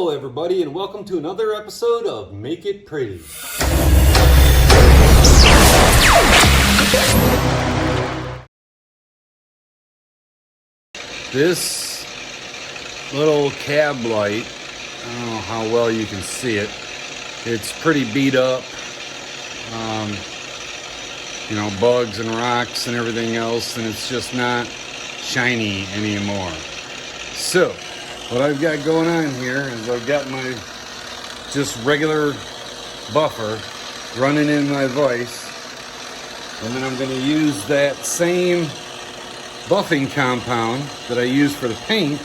Hello everybody and welcome to another episode of Make It Pretty. This little cab light, I don't know how well you can see it. It's pretty beat up. Bugs and rocks and everything else, and it's just not shiny anymore. So what I've got going on here is I've got my just regular buffer running in my vise, and then I'm going to use that same buffing compound that I use for the paint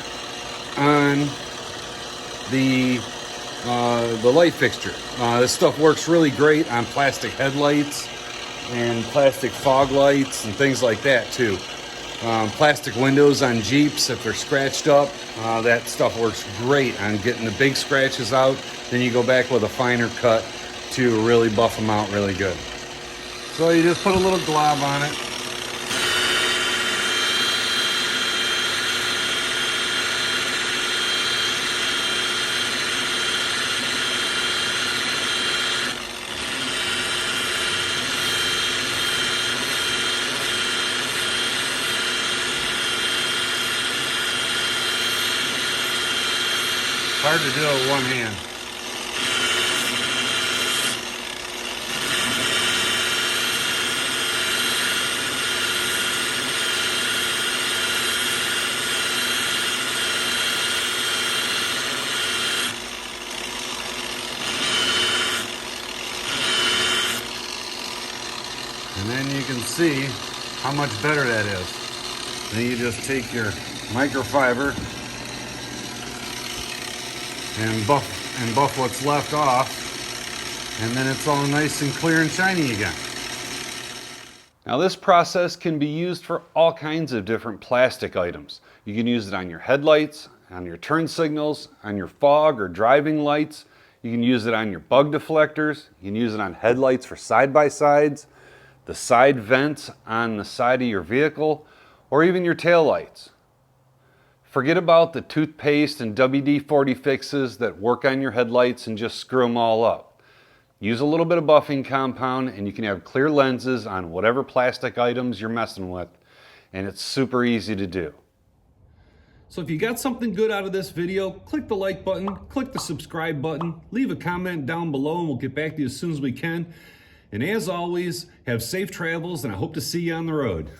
on the light fixture. This stuff works really great on plastic headlights and plastic fog lights and things like that too. Plastic windows on Jeeps, if they're scratched up, that stuff works great on getting the big scratches out. Then you go back with a finer cut to really buff them out really good. So you just put a little glob on it. Hard to do it with one hand. And then you can see how much better that is. Then you just take your microfiber and buff what's left off, and then it's all nice and clear and shiny again. Now this process can be used for all kinds of different plastic items. You can use it on your headlights, on your turn signals, on your fog or driving lights. You can use it on your bug deflectors. You can use it on headlights for side-by-sides, the side vents on the side of your vehicle, or even your tail lights. Forget about the toothpaste and WD-40 fixes that work on your headlights and just screw them all up. Use a little bit of buffing compound and you can have clear lenses on whatever plastic items you're messing with, and it's super easy to do. So if you got something good out of this video, click the like button, click the subscribe button, leave a comment down below and we'll get back to you as soon as we can. And as always, have safe travels and I hope to see you on the road.